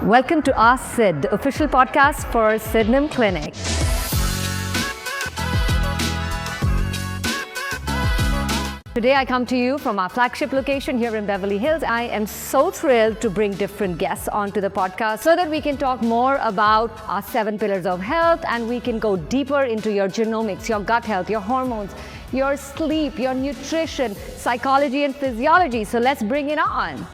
Welcome to Ask Syd, the official podcast for Sydenham Clinic. Today I come to you from our flagship location here in Beverly Hills. I am so thrilled to bring different guests onto the podcast so that we can talk more about our 7 pillars of health, and we can go deeper into your genomics, your gut health, your hormones, your sleep, your nutrition, psychology and physiology. So let's bring it on.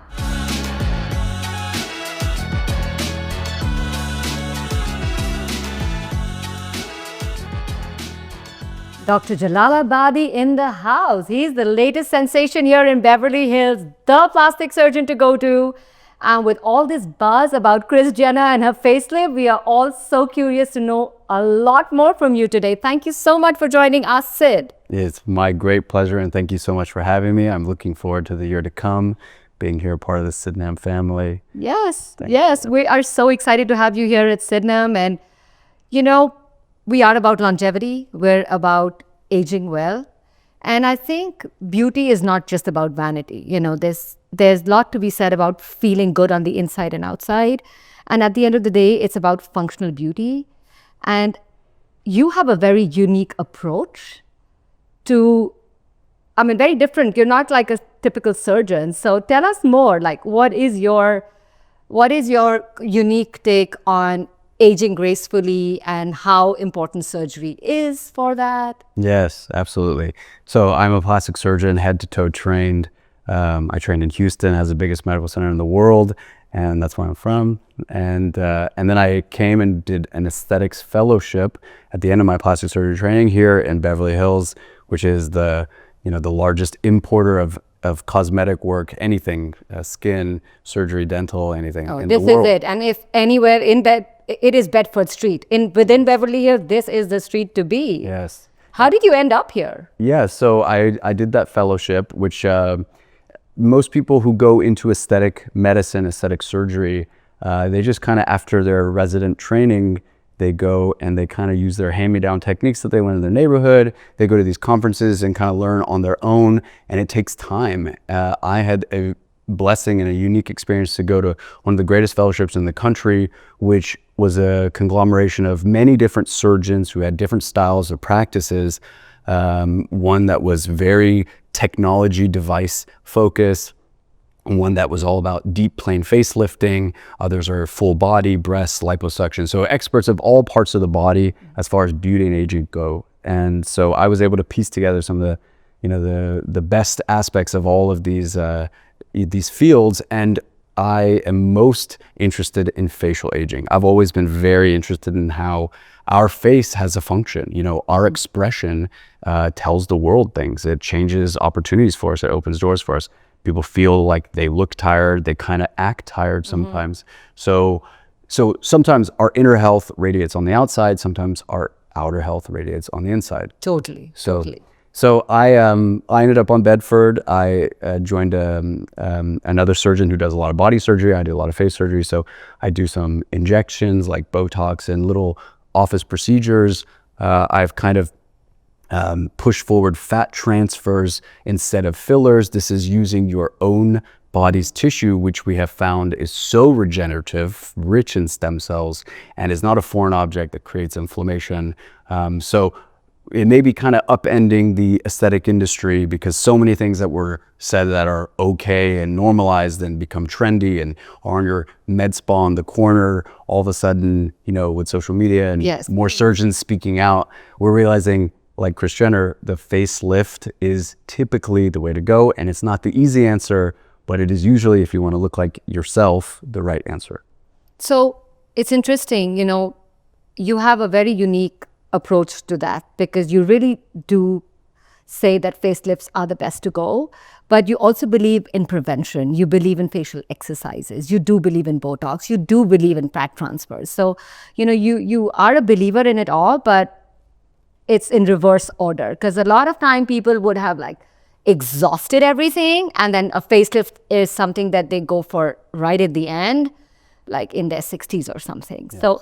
Dr. Jalalabadi in the house. He's the latest sensation here in Beverly Hills, the plastic surgeon to go to. And with all this buzz about Kris Jenner and her facelift, we are all so curious to know a lot more from you today. Thank you so much for joining us, Syd. It's my great pleasure, and thank you so much for having me. I'm looking forward to the year to come, being here part of the Sydenham family. Yes, we are so excited to have you here at Sydenham. And, we are about longevity. We're about aging well. And I think beauty is not just about vanity. There's a lot to be said about feeling good on the inside and outside. And at the end of the day, it's about functional beauty. And you have a very unique approach to, very different. You're not like a typical surgeon. So tell us more, what is your unique take on aging gracefully and how important surgery is for that? Yes, absolutely. So I'm a plastic surgeon, head to toe trained. I trained in Houston, has the biggest medical center in the world, and that's where I'm from. And then I came and did an aesthetics fellowship at the end of my plastic surgery training here in Beverly Hills, which is the largest importer of cosmetic work, anything, skin, surgery, dental, anything in the world. This is it. And if anywhere it is Bedford Street. Within Beverly Hills, this is the street to be. Yes. How did you end up here? Yeah, so I did that fellowship, which most people who go into aesthetic medicine, aesthetic surgery, they just kind of, after their resident training, they go and they kind of use their hand-me-down techniques that they learn in their neighborhood. They go to these conferences and kind of learn on their own, and it takes time. I had a blessing and a unique experience to go to one of the greatest fellowships in the country, which was a conglomeration of many different surgeons who had different styles of practices. One that was very technology device focused, one that was all about deep plane facelifting. Others are full body, breasts, liposuction. So experts of all parts of the body as far as beauty and aging go. And so I was able to piece together some of the best aspects of all of these fields, and I am most interested in facial aging. I've always been very interested in how our face has a function. Our expression tells the world things. It changes opportunities for us. It opens doors for us. People feel like they look tired. They kind of act tired sometimes. So sometimes our inner health radiates on the outside. Sometimes our outer health radiates on the inside. Totally. So I ended up on Bedford. I joined another surgeon who does a lot of body surgery. I do a lot of face surgery. So I do some injections like Botox and little office procedures. I've kind of pushed forward fat transfers instead of fillers. This is using your own body's tissue, which we have found is so regenerative, rich in stem cells, and is not a foreign object that creates inflammation. So it may be kind of upending the aesthetic industry, because so many things that were said that are okay and normalized and become trendy and are on your med spa on the corner, all of a sudden, with social media and more surgeons speaking out, we're realizing, like Kris Jenner, the facelift is typically the way to go. And it's not the easy answer, but it is usually, if you want to look like yourself, the right answer. So it's interesting, you have a very unique approach to that, because you really do say that facelifts are the best to go, but you also believe in prevention. You believe in facial exercises. You do believe in Botox. You do believe in fat transfers. So, you are a believer in it all, but it's in reverse order, because a lot of time people would have exhausted everything, and then a facelift is something that they go for right at the end, like in their 60s or something. Yes. So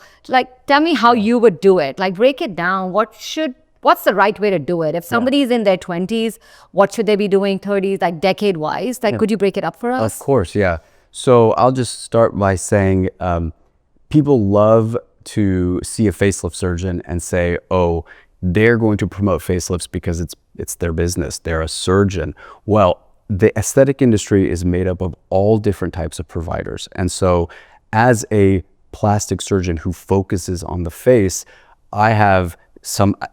tell me how you would do it. Break it down. What's the right way to do it? If somebody's in their 20s, what should they be doing? 30s, decade wise? Could you break it up for us? Of course, yeah. So I'll just start by saying people love to see a facelift surgeon and say, oh, they're going to promote facelifts because it's their business. They're a surgeon. Well, the aesthetic industry is made up of all different types of providers. And so as a plastic surgeon who focuses on the face, I have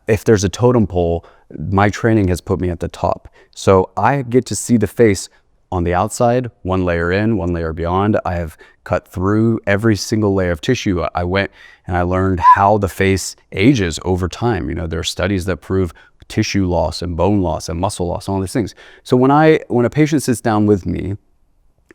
if there's a totem pole, my training has put me at the top. So I get to see the face on the outside, one layer in, one layer beyond. I have cut through every single layer of tissue. I went and I learned how the face ages over time. You know, there are studies that prove tissue loss and bone loss and muscle loss, and all these things. So when a patient sits down with me,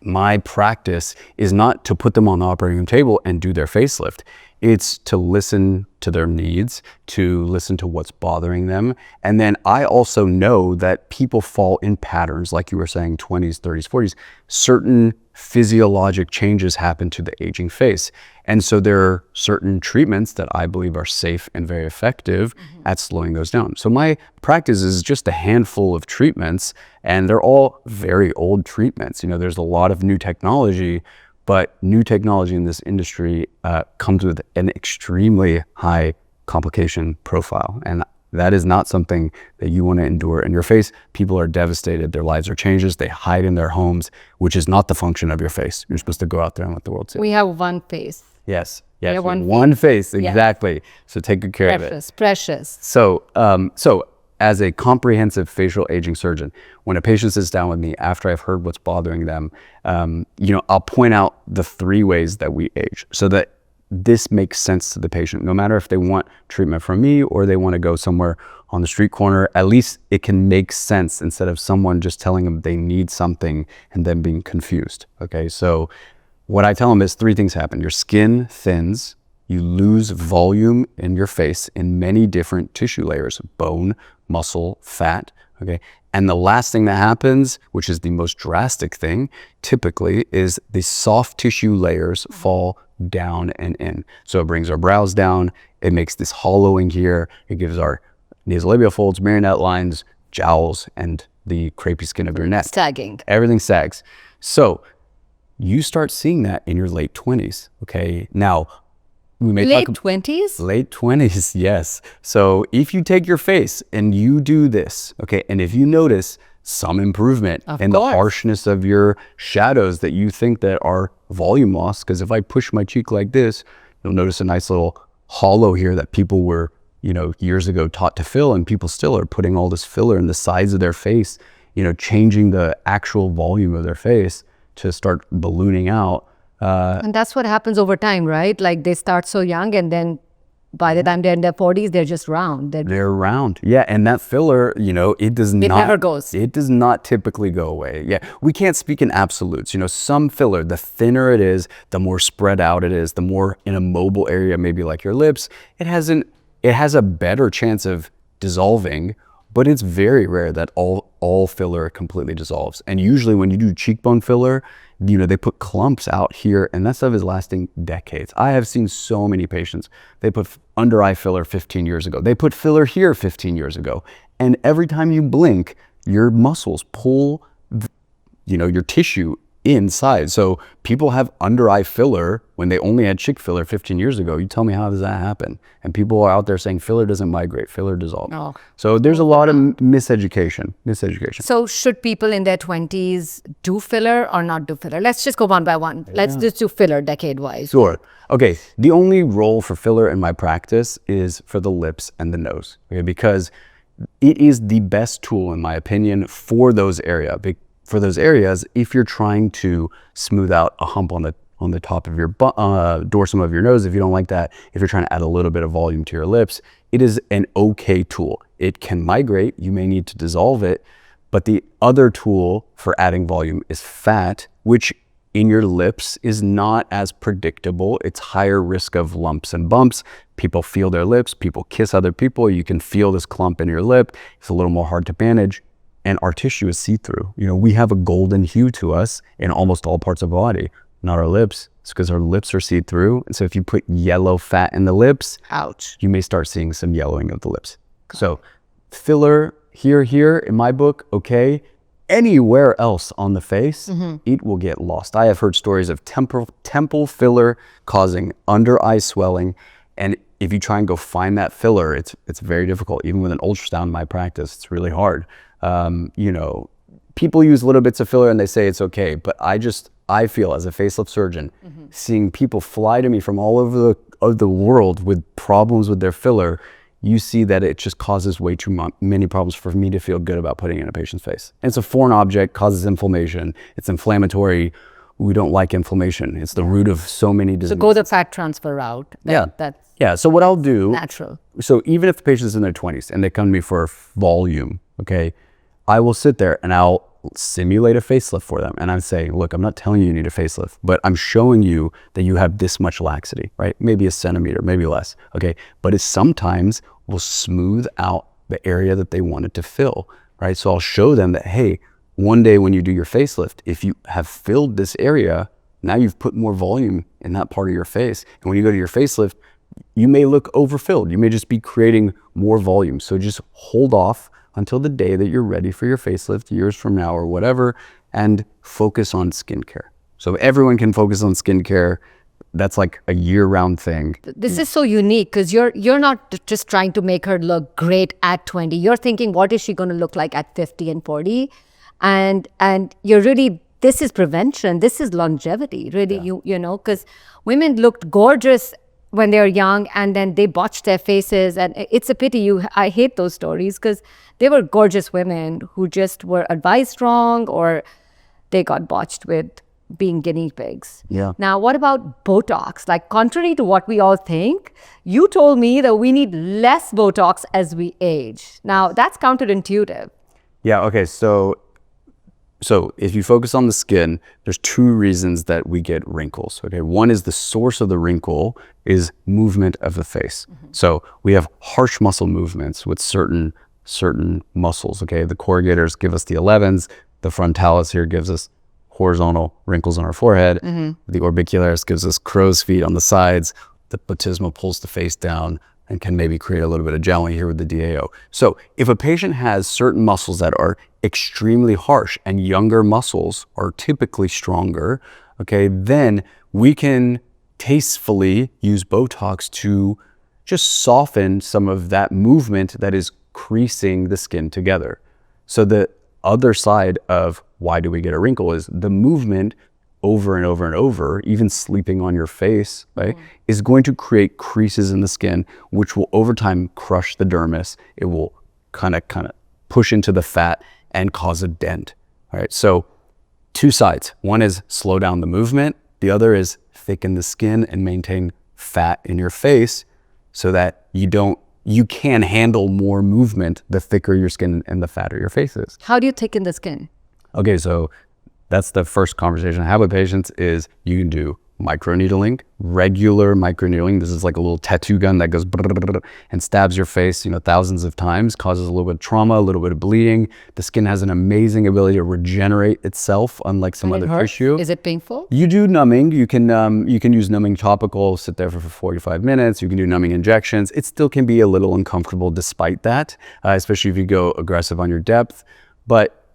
my practice is not to put them on the operating room table and do their facelift. It's to listen to their needs, to listen to what's bothering them. And then I also know that people fall in patterns, like you were saying, 20s, 30s, 40s. Certain physiologic changes happen to the aging face. And so there are certain treatments that I believe are safe and very effective at slowing those down. So my practice is just a handful of treatments, and they're all very old treatments. You know, there's a lot of new technology, but new technology in this industry comes with an extremely high complication profile. And that is not something that you want to endure in your face. People are devastated. Their lives are changed. They hide in their homes, which is not the function of your face. You're supposed to go out there and let the world see it. We have one face. Yes. We have One face, exactly. Yes. So take good care of it. Precious. So as a comprehensive facial aging surgeon, when a patient sits down with me after I've heard what's bothering them, I'll point out the 3 ways that we age so that this makes sense to the patient. No matter if they want treatment from me or they want to go somewhere on the street corner, at least it can make sense instead of someone just telling them they need something and then being confused. Okay, so what I tell them is 3 things happen. Your skin thins, you lose volume in your face in many different tissue layers, bone, muscle, fat, okay? And the last thing that happens, which is the most drastic thing, typically is the soft tissue layers fall down and in. So it brings our brows down, it makes this hollowing here, it gives our nasolabial folds, marionette lines, jowls, and the crepey skin of your neck. Sagging. Everything sags. So you start seeing that in your late 20s, okay? Now, we may late 20s? Late 20s, yes. So if you take your face and you do this, okay, and if you notice some improvement in the harshness of your shadows that you think that are volume loss, because if I push my cheek like this, you'll notice a nice little hollow here that people were, years ago taught to fill, and people still are putting all this filler in the sides of their face, changing the actual volume of their face to start ballooning out. And that's what happens over time, right? Like they start so young and then by the time they're in their 40s, they're just round. They're round. Yeah. And that filler, it never goes. It does not typically go away. Yeah. We can't speak in absolutes. Some filler, the thinner it is, the more spread out it is, the more in a mobile area, maybe like your lips, it has a better chance of dissolving, but it's very rare that all filler completely dissolves. And usually when you do cheekbone filler, they put clumps out here, and that stuff is lasting decades. I have seen so many patients, they put under eye filler 15 years ago. They put filler here 15 years ago. And every time you blink, your muscles pull, your tissue inside. So people have under eye filler when they only had cheek filler 15 years ago. You tell me, how does that happen? And people are out there saying filler doesn't migrate, filler dissolves. Oh. So there's a lot of miseducation. So should people in their 20s do filler or not do filler? Let's just go one by one. Yeah. Let's just do filler decade-wise. Sure. Okay, the only role for filler in my practice is for the lips and the nose, okay? Because it is the best tool, in my opinion, for those areas. If you're trying to smooth out a hump on the top of your dorsum of your nose, if you don't like that, if you're trying to add a little bit of volume to your lips, it is an okay tool. It can migrate, you may need to dissolve it, but the other tool for adding volume is fat, which in your lips is not as predictable. It's higher risk of lumps and bumps. People feel their lips, people kiss other people, you can feel this clump in your lip. It's a little more hard to manage. And our tissue is see-through. We have a golden hue to us in almost all parts of the body, not our lips. It's because our lips are see-through. And so if you put yellow fat in the lips, ouch, you may start seeing some yellowing of the lips. So filler here, in my book, okay. anywhere else on the face, it will get lost. I have heard stories of temple filler causing under eye swelling, and if you try and go find that filler, it's very difficult. Even with an ultrasound in my practice, it's really hard. You know, people use little bits of filler and they say it's okay, but I feel as a facelift surgeon, seeing people fly to me from all over the world with problems with their filler, you see that it just causes way too many problems for me to feel good about putting in a patient's face. And it's a foreign object, causes inflammation. It's inflammatory. We don't like inflammation. It's the root of so many diseases. So go the fat transfer route. Yeah. So what I'll do, natural. So even if the patient's in their 20s and they come to me for volume, okay, I will sit there and I'll simulate a facelift for them. And I'm saying, look, I'm not telling you need a facelift, but I'm showing you that you have this much laxity, right? Maybe a centimeter, maybe less, okay? But it sometimes will smooth out the area that they wanted to fill, right? So I'll show them that, hey, one day when you do your facelift, if you have filled this area, now you've put more volume in that part of your face. And when you go to your facelift, you may look overfilled. You may just be creating more volume. So just hold off until the day that you're ready for your facelift, years from now or whatever, and focus on skincare. So everyone can focus on skincare. That's like a year-round thing. This is so unique because you're not just trying to make her look great at 20. You're thinking, what is she going to look like at 50 and 40? And you're really, this is prevention. This is longevity, really. Yeah. You know, because women looked gorgeous when they were young and then they botched their faces, and it's a pity. I hate those stories because they were gorgeous women who just were advised wrong or they got botched with being guinea pigs. Yeah. Now, what about Botox? Like, contrary to what we all think, you told me that we need less Botox as we age. Now, that's counterintuitive. Yeah, okay, so if you focus on the skin, there's two reasons that we get wrinkles, okay? One is the source of the wrinkle is movement of the face. So we have harsh muscle movements with certain muscles, okay? The corrugators give us the 11s, the frontalis here gives us horizontal wrinkles on our forehead, the orbicularis gives us crow's feet on the sides, the platysma pulls the face down and can maybe create a little bit of jowling here with the DAO. So if a patient has certain muscles that are extremely harsh and younger muscles are typically stronger, okay, then we can tastefully use Botox to just soften some of that movement that is creasing the skin together. So the other side of why do we get a wrinkle is the movement over and over and over, even sleeping on your face, right, is going to create creases in the skin, which will over time crush the dermis. It will kind of push into the fat and cause a dent, all right? So two sides. One is slow down the movement. The other is thicken the skin and maintain fat in your face so that you can handle more movement the thicker your skin and the fatter your face is. How do you thicken the skin? Okay, so that's the first conversation I have with patients is you can do microneedling, regular microneedling. This is like a little tattoo gun that goes and stabs your face, thousands of times, causes a little bit of trauma, a little bit of bleeding. The skin has an amazing ability to regenerate itself, unlike some other tissue. Is it painful? You do numbing. You can use numbing topical, sit there for 45 minutes. You can do numbing injections. It still can be a little uncomfortable despite that, especially if you go aggressive on your depth. But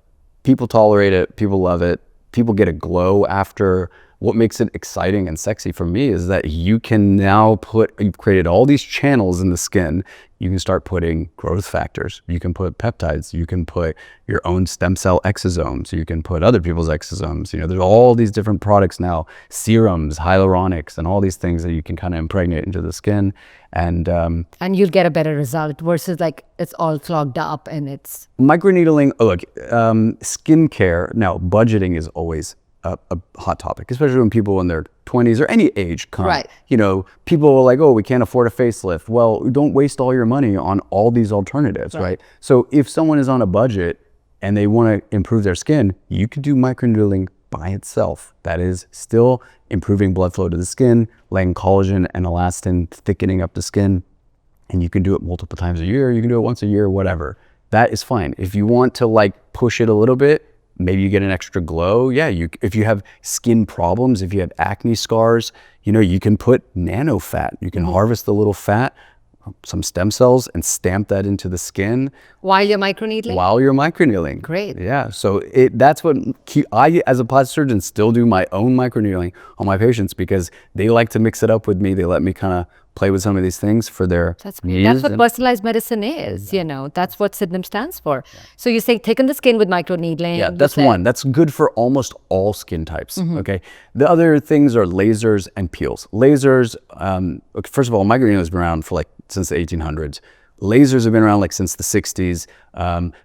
people tolerate it. People love it. People get a glow after. What makes it exciting and sexy for me is that you can now you've created all these channels in the skin. You can start putting growth factors. You can put peptides. You can put your own stem cell exosomes. You can put other people's exosomes. There's all these different products now, serums, hyaluronics, and all these things that you can kind of impregnate into the skin. And you'll get a better result versus like it's all clogged up and it's... Microneedling, look, skincare, now budgeting is always a hot topic, especially when people in their 20s or any age come. Right. People are like, oh, we can't afford a facelift. Well, don't waste all your money on all these alternatives, right? So if someone is on a budget and they want to improve their skin, you could do microneedling by itself. That is still improving blood flow to the skin, laying collagen and elastin, thickening up the skin. And you can do it multiple times a year. You can do it once a year, whatever. That is fine. If you want to push it a little bit, maybe you get an extra glow. Yeah, if you have skin problems, if you have acne scars, you can put nano fat. You can harvest the little fat, some stem cells and stamp that into the skin While you're microneedling? while you're microneedling. Great. Yeah. So that's what I, as a plastic surgeon, still do my own microneedling on my patients because they like to mix it up with me. They let me kind of play with some of these things for their That's great. needs. That's what personalized medicine is, you know. That's what Sydenham stands for. So you say thicken the skin with microneedling. Yeah, that's one. That's good for almost all skin types, okay? The other things are lasers and peels. Lasers, okay, first of all, microneedling has been around for like since the 1800s. Lasers have been around like since the 60s.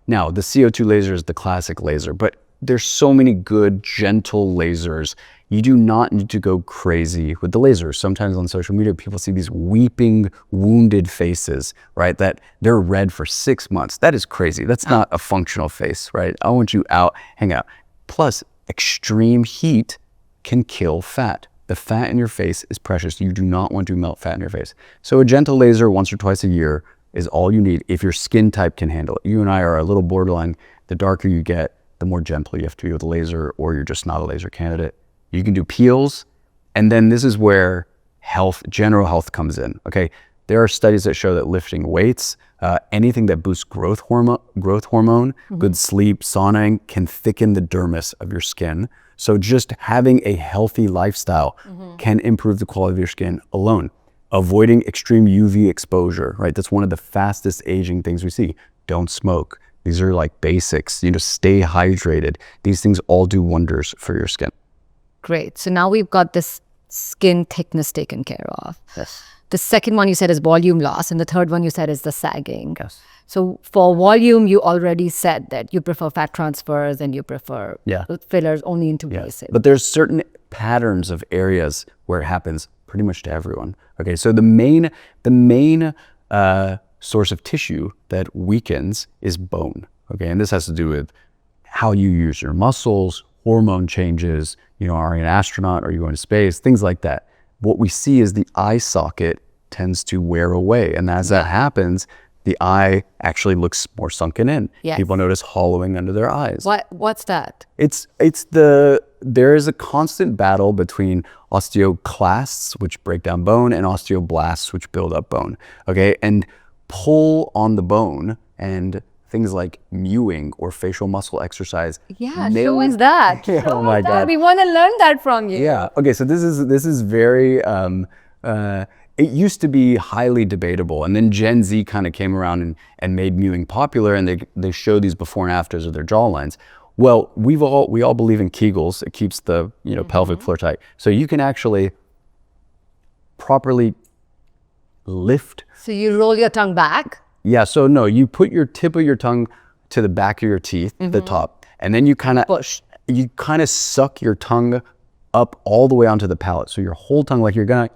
Now, the CO2 laser is the classic laser, but there's so many good, gentle lasers. You do not need to go crazy with the lasers. Sometimes on social media, people see these weeping, wounded faces, right? That they're red for 6 months. That is crazy. That's not a functional face, right? I want you out, hang out. Plus, extreme heat can kill fat. The fat in your face is precious. You do not want to melt fat in your face. So a gentle laser once or twice a year is all you need if your skin type can handle it. You and I are a little borderline. The darker you get, the more gentle you have to be with a laser, or you're just not a laser candidate. You can do peels, and then this is where general health comes in, okay? There are studies that show that lifting weights, anything that boosts growth hormone, good sleep, sauning can thicken the dermis of your skin. So just having a healthy lifestyle can improve the quality of your skin alone. Avoiding extreme UV exposure, right? That's one of the fastest aging things we see. Don't smoke. These are like basics, you know, stay hydrated. These things all do wonders for your skin. Great. So now we've got this skin thickness taken care of. Yes. The second one you said is volume loss, and the third one you said is the sagging. Yes. So for volume, you already said that you prefer fat transfers and you prefer fillers only into places. But there's certain patterns of areas where it happens pretty much to everyone. Okay, so the main source of tissue that weakens is bone. Okay, and this has to do with how you use your muscles, hormone changes, you know, are you an astronaut, are you going to space, things like that. What we see is the eye socket tends to wear away. And as that happens, the eye actually looks more sunken in. Yes. People notice hollowing under their eyes. What's that? There is a constant battle between osteoclasts, which break down bone, and osteoblasts, which build up bone. Okay, and pull on the bone, and things like mewing or facial muscle exercise. Yeah, show us that. Oh my God. We want to learn that from you. Yeah. Okay. So this is very. It used to be highly debatable, and then Gen Z kind of came around and made mewing popular, and they show these before and afters of their jawlines. Well, we all believe in Kegels. It keeps the pelvic floor tight, so you can actually properly lift. So you roll your tongue back. Yeah. So no, you put your tip of your tongue to the back of your teeth, the top, and then you kind of push. You kind of suck your tongue up all the way onto the palate. So your whole tongue, like you're gonna,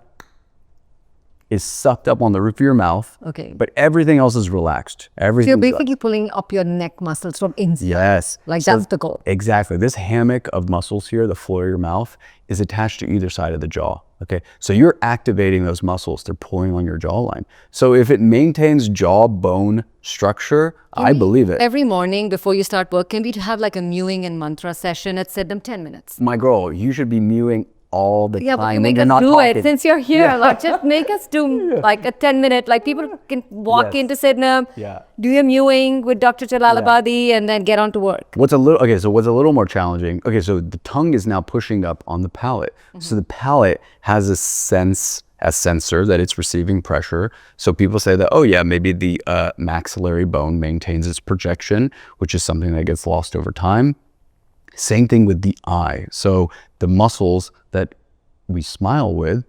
is sucked up on the roof of your mouth. Okay. But everything else is relaxed. So you're basically pulling up your neck muscles from inside. Yes. Like that's the goal. Exactly. This hammock of muscles here, the floor of your mouth, is attached to either side of the jaw. Okay. So you're activating those muscles. They're pulling on your jawline. So if it maintains jaw bone structure, I believe it. Every morning before you start work, can we have like a mewing and mantra session at Sydenham 10 minutes? My girl, you should be mewing all the Yeah, but time. you when make you're us not do talking. it since you're here. Like, just make us do like a 10-minute, like people can walk into Sydenham, do your mewing with Dr. Jalalabadi and then get on to work. What's a little more challenging, so the tongue is now pushing up on the palate. So the palate has a sensor that it's receiving pressure. So people say that, oh yeah, maybe the maxillary bone maintains its projection, which is something that gets lost over time. Same thing with the eye. So the muscles that we smile with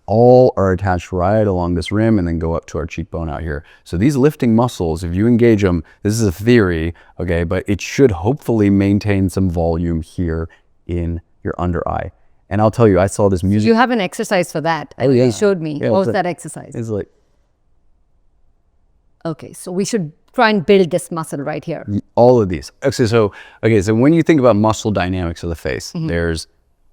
all are attached right along this rim and then go up to our cheekbone out here. So these lifting muscles, if you engage them, this is a theory, okay, but it should hopefully maintain some volume here in your under eye. And I'll tell you, I saw this music. You have an exercise for that. Oh, yeah. You showed me. Yeah, what was that exercise? It's like. Okay, so we should try and build this muscle right here. All of these. So when you think about muscle dynamics of the face,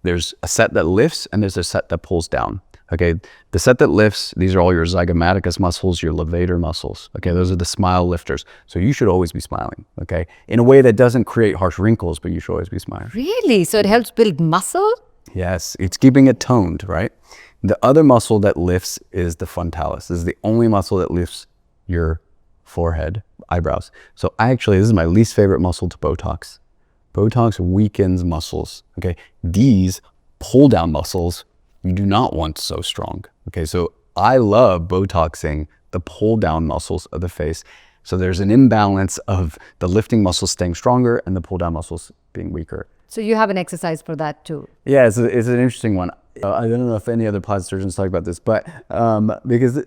there's a set that lifts and there's a set that pulls down. Okay, the set that lifts, these are all your zygomaticus muscles, your levator muscles. Okay, those are the smile lifters. So you should always be smiling, okay? In a way that doesn't create harsh wrinkles, but you should always be smiling. Really? So it helps build muscle? Yes, it's keeping it toned, right? The other muscle that lifts is the frontalis. This is the only muscle that lifts your forehead, eyebrows. So this is my least favorite muscle to Botox. Botox weakens muscles, okay? These pull down muscles you do not want so strong, okay? So I love Botoxing the pull down muscles of the face. So there's an imbalance of the lifting muscles staying stronger and the pull down muscles being weaker. So you have an exercise for that too. Yeah, it's an interesting one. I don't know if any other plastic surgeons talk about this, but because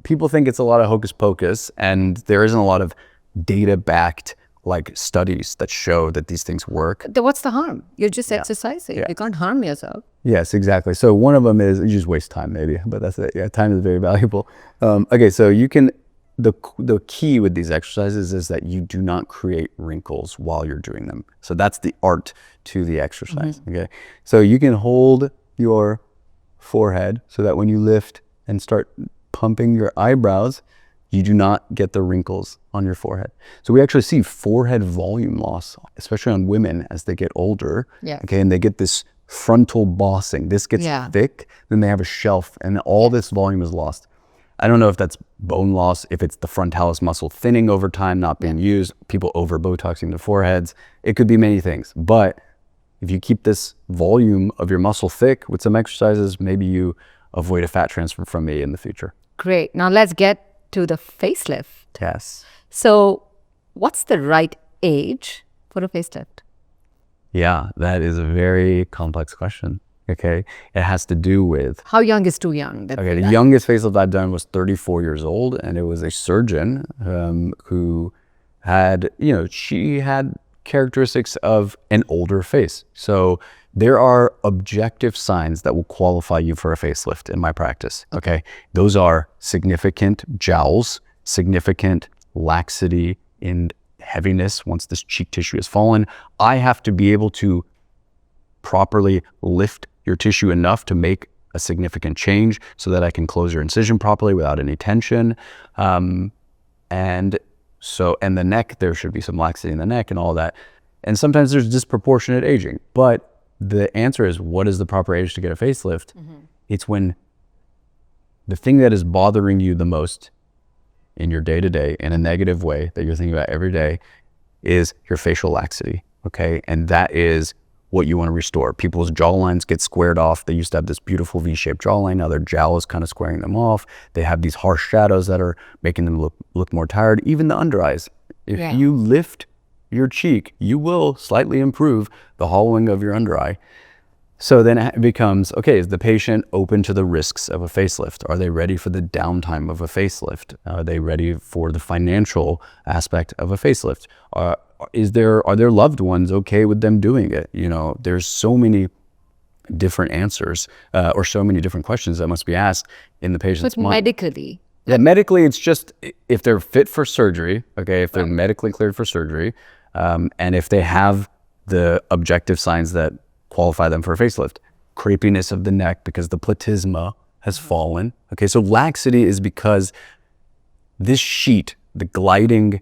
people think it's a lot of hocus pocus, and there isn't a lot of data-backed like studies that show that these things work. What's the harm? You're just exercising. You can't harm yourself. Yes, exactly. So one of them is you just waste time, maybe, but that's it. Yeah, time is very valuable. Okay, so you can. The key with these exercises is that you do not create wrinkles while you're doing them. So that's the art to the exercise. Okay, so you can hold your forehead so that when you lift and start pumping your eyebrows, you do not get the wrinkles on your forehead. So we actually see forehead volume loss, especially on women as they get older. Yeah. Okay, and they get this frontal bossing. This gets thick, then they have a shelf, and all this volume is lost. I don't know if that's bone loss, if it's the frontalis muscle thinning over time, not being used, people over Botoxing their foreheads. It could be many things. But if you keep this volume of your muscle thick with some exercises, maybe you avoid a fat transfer from me in the future. Great. Now let's get to the facelift. Yes. So what's the right age for a facelift? Yeah, that is a very complex question. Okay, it has to do with how young is too young. Okay, the youngest facelift I've done was 34 years old, and it was a surgeon who had, she had characteristics of an older face. So there are objective signs that will qualify you for a facelift in my practice. Okay, those are significant jowls, significant laxity in heaviness once this cheek tissue has fallen. I have to be able to properly lift your tissue enough to make a significant change so that I can close your incision properly without any tension. And the neck, there should be some laxity in the neck and all that. And sometimes there's disproportionate aging, but the answer is, what is the proper age to get a facelift? It's when the thing that is bothering you the most in your day-to-day in a negative way that you're thinking about every day is your facial laxity, okay? And that is what you want to restore. People's jawlines get squared off. They used to have this beautiful V-shaped jawline. Now their jowl is kind of squaring them off. They have these harsh shadows that are making them look more tired. Even the under eyes. If you lift your cheek, you will slightly improve the hollowing of your under eye. So then it becomes, okay, is the patient open to the risks of a facelift? Are they ready for the downtime of a facelift? Are they ready for the financial aspect of a facelift? Are their loved ones okay with them doing it? There's so many different answers or so many different questions that must be asked in the patient's mind. Medically? Yeah, medically, it's just if they're fit for surgery, okay, if they're medically cleared for surgery, and if they have the objective signs that qualify them for a facelift. Crepiness of the neck because the platysma has fallen. Okay, so laxity is because this sheet, the gliding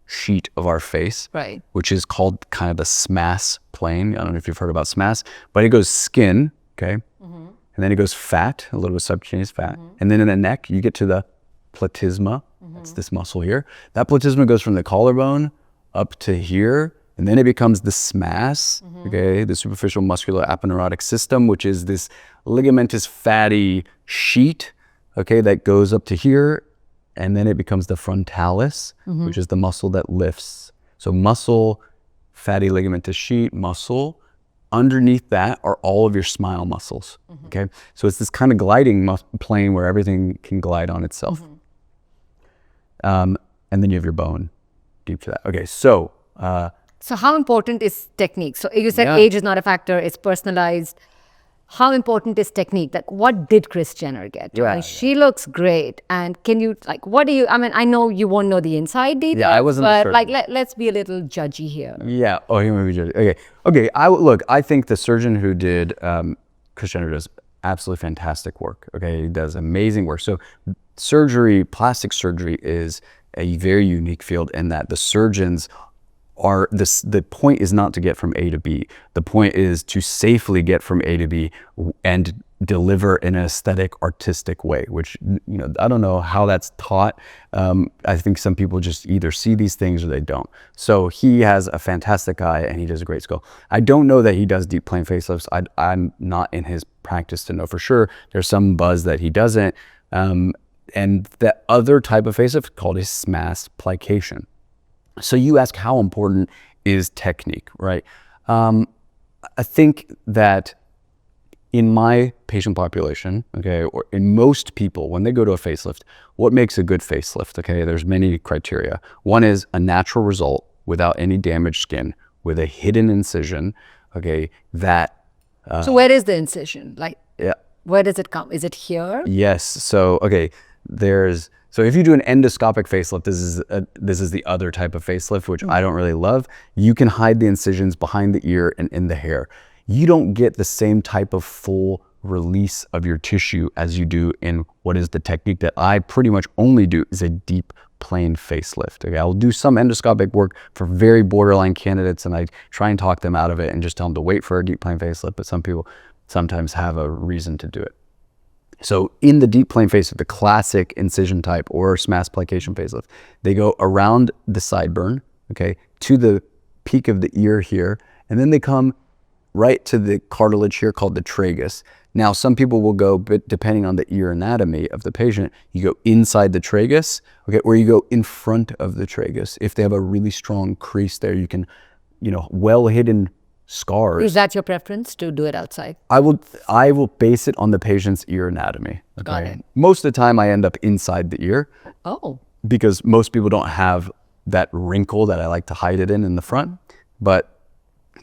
sheet of our face, which is called kind of the SMAS plane. I don't know if you've heard about SMAS, but it goes skin, okay, and then it goes fat, a little bit of subcutaneous fat, and then in the neck you get to the platysma. That's this muscle here. That platysma goes from the collarbone up to here, and then it becomes the SMAS, okay, the superficial muscular aponeurotic system, which is this ligamentous fatty sheet, okay, that goes up to here, and then it becomes the frontalis, which is the muscle that lifts. So muscle, fatty ligamentous sheet, muscle. Underneath that are all of your smile muscles, okay? So it's this kind of gliding plane where everything can glide on itself. And then you have your bone deep to that. Okay, so how important is technique? So you said age is not a factor, it's personalized. How important is technique? Like, what did Kris Jenner get? She looks great. And can you, I know you won't know the inside details. Yeah, I wasn't But let's be a little judgy here. Yeah, you want me to be judgy? Okay, I think the surgeon who did Kris Jenner does absolutely fantastic work. Okay, he does amazing work. So surgery, plastic surgery is a very unique field in that the surgeons the point is not to get from A to B. The point is to safely get from A to B and deliver in an aesthetic, artistic way, which, I don't know how that's taught. I think some people just either see these things or they don't. So he has a fantastic eye and he does a great skull. I don't know that he does deep plane facelifts. I'm not in his practice to know for sure. There's some buzz that he doesn't. And the other type of facelift called a SMAS plication. So you ask how important is technique, right? I think that in my patient population, okay, or in most people, when they go to a facelift, what makes a good facelift? Okay, there's many criteria. One is a natural result without any damaged skin, with a hidden incision, okay, that... so where is the incision? Like, yeah. Where does it come? Is it here? Yes, so, okay, so if you do an endoscopic facelift, this is the other type of facelift, which I don't really love. You can hide the incisions behind the ear and in the hair. You don't get the same type of full release of your tissue as you do in what is the technique that I pretty much only do, is a deep plane facelift. Okay, I'll do some endoscopic work for very borderline candidates and I try and talk them out of it and just tell them to wait for a deep plane facelift, but some people sometimes have a reason to do it. So in the deep plane facelift, the classic incision type or SMAS plication facelift, they go around the sideburn, okay, to the peak of the ear here, and then they come right to the cartilage here called the tragus. Now, some people will go, but depending on the ear anatomy of the patient, you go inside the tragus, okay, or you go in front of the tragus. If they have a really strong crease there, you can, well hidden scars. Is that your preference to do it outside? I will base it on the patient's ear anatomy. Okay? Got it. Most of the time I end up inside the ear. Oh. Because most people don't have that wrinkle that I like to hide it in the front. But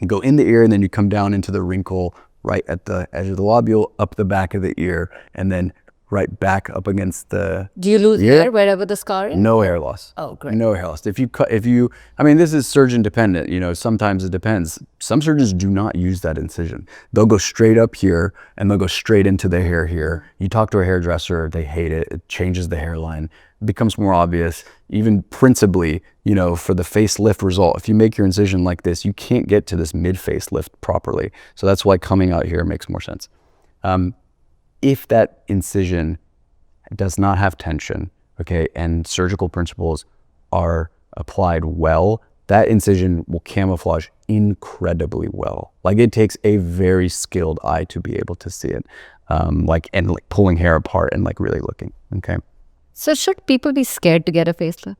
you go in the ear and then you come down into the wrinkle right at the edge of the lobule, up the back of the ear, and then right back up against the... Do you lose ear hair wherever the scar is? No hair loss. Oh, great. No hair loss. If you, I mean, this is surgeon dependent, sometimes it depends. Some surgeons do not use that incision. They'll go straight up here and they'll go straight into the hair here. You talk to a hairdresser, they hate it. It changes the hairline. It becomes more obvious. Even principally, for the facelift result, if you make your incision like this, you can't get to this mid facelift properly. So that's why coming out here makes more sense. If that incision does not have tension, okay, and surgical principles are applied well, that incision will camouflage incredibly well. Like, it takes a very skilled eye to be able to see it, like pulling hair apart and really looking, okay? So should people be scared to get a facelift?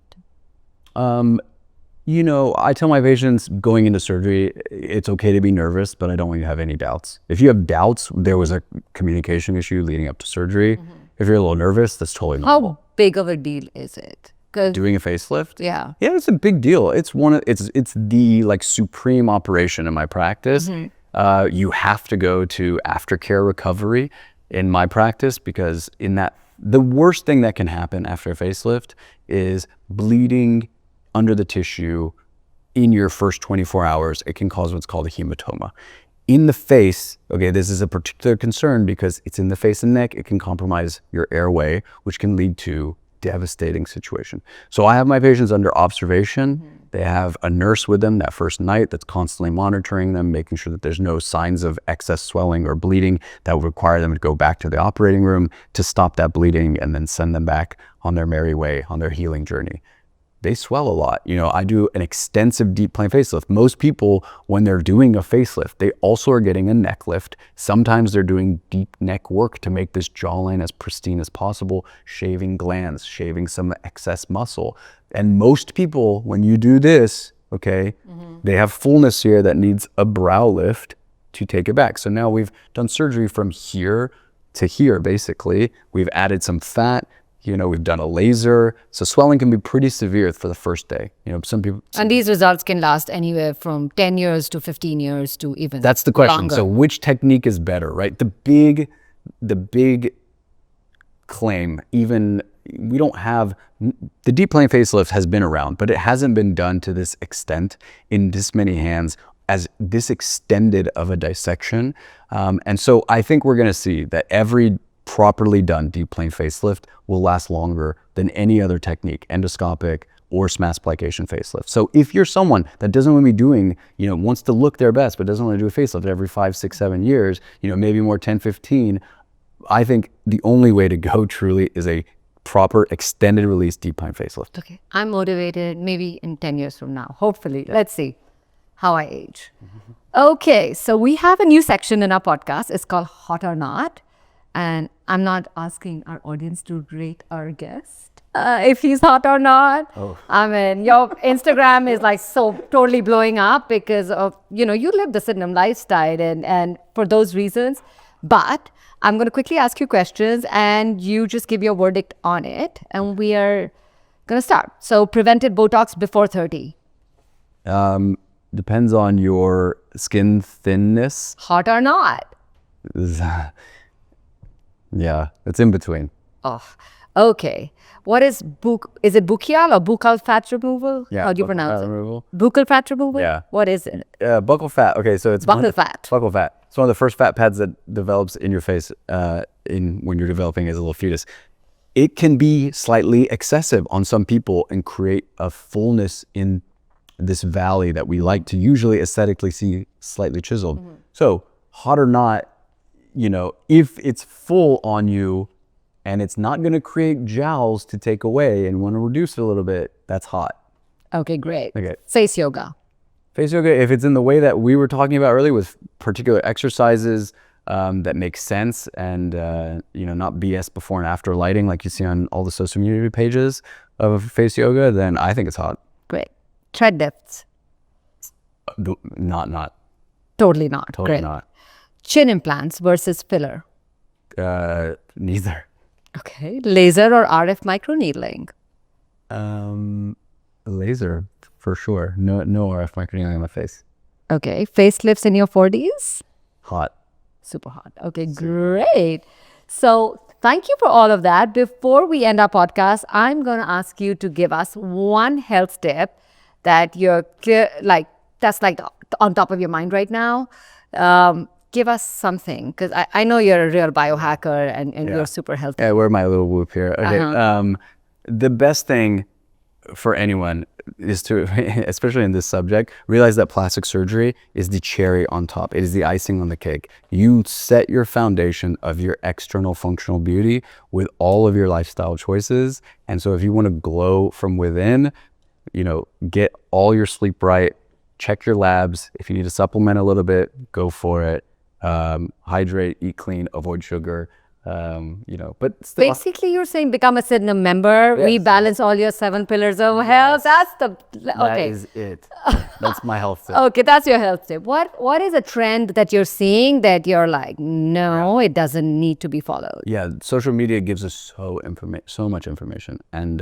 I tell my patients going into surgery, it's okay to be nervous, but I don't want you to have any doubts. If you have doubts, there was a communication issue leading up to surgery. If you're a little nervous, that's totally normal. How big of a deal is it? Doing a facelift? Yeah. Yeah, it's a big deal. It's the supreme operation in my practice. You have to go to aftercare recovery in my practice, because the worst thing that can happen after a facelift is bleeding under the tissue in your first 24 hours. It can cause what's called a hematoma. In the face, okay, this is a particular concern because it's in the face and neck. It can compromise your airway, which can lead to devastating situation. So I have my patients under observation. They have a nurse with them that first night that's constantly monitoring them, making sure that there's no signs of excess swelling or bleeding that would require them to go back to the operating room to stop that bleeding and then send them back on their merry way, on their healing journey. They swell a lot. I do an extensive deep plane facelift. Most people, when they're doing a facelift, they also are getting a neck lift. Sometimes they're doing deep neck work to make this jawline as pristine as possible, shaving glands, shaving some excess muscle. And most people, when you do this, okay, they have fullness here that needs a brow lift to take it back. So now we've done surgery from here to here, basically. We've added some fat. We've done a laser. So swelling can be pretty severe for the first day. Some people... And these results can last anywhere from 10 years to 15 years to even That's the question. longer. So which technique is better, right? The big claim, even we don't have... The deep plane facelift has been around, but it hasn't been done to this extent in this many hands as this extended of a dissection. And so I think we're going to see that every properly done deep plane facelift will last longer than any other technique, endoscopic or SMAS plication facelift. So if you're someone that doesn't want to be doing, wants to look their best, but doesn't want to do a facelift every 5, 6, 7 years, maybe more 10, 15, I think the only way to go truly is a proper extended release deep pine facelift. Okay. I'm motivated maybe in 10 years from now. Hopefully. Let's see how I age. Okay. So we have a new section in our podcast. It's called Hot or Not. And I'm not asking our audience to rate our guest if he's hot or not. I mean, your Instagram is like so totally blowing up because of, you live the Sydenham lifestyle and for those reasons. But I'm going to quickly ask you questions and you just give your verdict on it. And we are going to start. So prevented Botox before 30. Depends on your skin thinness. Hot or not? Yeah, it's in between. Oh, okay. What is is it buccal or buccal fat removal? Yeah, How do you buccal pronounce fat it? removal. Buccal fat removal? Yeah. What is it? Buccal fat. Okay, so it's Buccal fat. Buccal fat. It's one of the first fat pads that develops in your face when you're developing as a little fetus. It can be slightly excessive on some people and create a fullness in this valley that we like to usually aesthetically see slightly chiseled. So hot or not, if it's full on you and it's not going to create jowls to take away and want to reduce it a little bit, that's hot. Okay, great. Okay. Face yoga. Face yoga, if it's in the way that we were talking about earlier with particular exercises that make sense and, not BS before and after lighting like you see on all the social media pages of face yoga, then I think it's hot. Great. Tread lifts. Not. Totally not. Totally Great. not. Chin implants versus filler. Neither. Okay. Laser or RF microneedling. Laser for sure. No RF microneedling on my face. Okay. Facelifts in your 40s. Hot. Super hot. Okay, great. So thank you for all of that. Before we end our podcast, I'm going to ask you to give us one health tip that you're clear, that's on top of your mind right now. Give us something, because I know you're a real biohacker and you're super healthy. Yeah, I wear my little whoop here. Okay. The best thing for anyone is to, especially in this subject, realize that plastic surgery is the cherry on top. It is the icing on the cake. You set your foundation of your external functional beauty with all of your lifestyle choices. And so if you want to glow from within, get all your sleep right, check your labs. If you need to supplement a little bit, go for it. Hydrate, eat clean, avoid sugar. But still, basically you're saying become a Sydenham member, rebalance all your 7 pillars of health. That is it. That's my health tip. Okay, that's your health tip. What is a trend that you're seeing that you're like, no, it doesn't need to be followed? Yeah, social media gives us so much information, and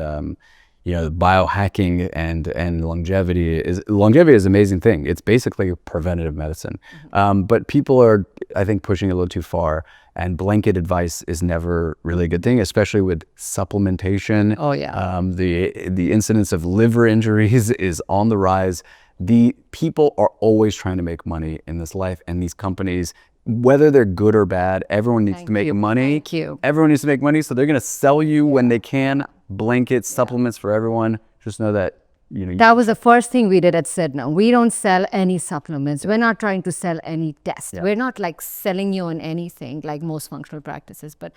biohacking and longevity is an amazing thing. It's basically preventative medicine. But people are, I think, pushing it a little too far, and blanket advice is never really a good thing, especially with supplementation. Oh yeah. The incidence of liver injuries is on the rise. The people are always trying to make money in this life, and these companies, whether they're good or bad, everyone needs to make money. Thank you. Everyone needs to make money, so they're going to sell you when they can blankets, supplements for everyone. Just know that that was the first thing we did at Sydenham. We don't sell any supplements. We're not trying to sell any tests. We're not selling you on anything like most functional practices. But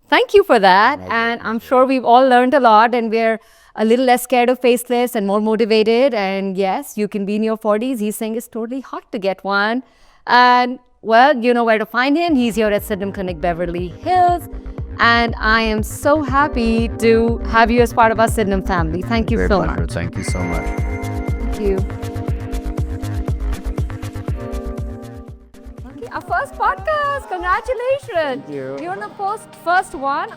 thank you for that. And I'm sure we've all learned a lot, and we're a little less scared of facelifts and more motivated. And yes, you can be in your 40s. He's saying it's totally hot to get one. And well, you know where to find him. He's here at Sydenham Clinic, Beverly Hills. And I am so happy to have you as part of our Sydenham family. Thank you so much. Thank you so much. Thank you. Okay, our first podcast. Congratulations. Thank you. You're the first one.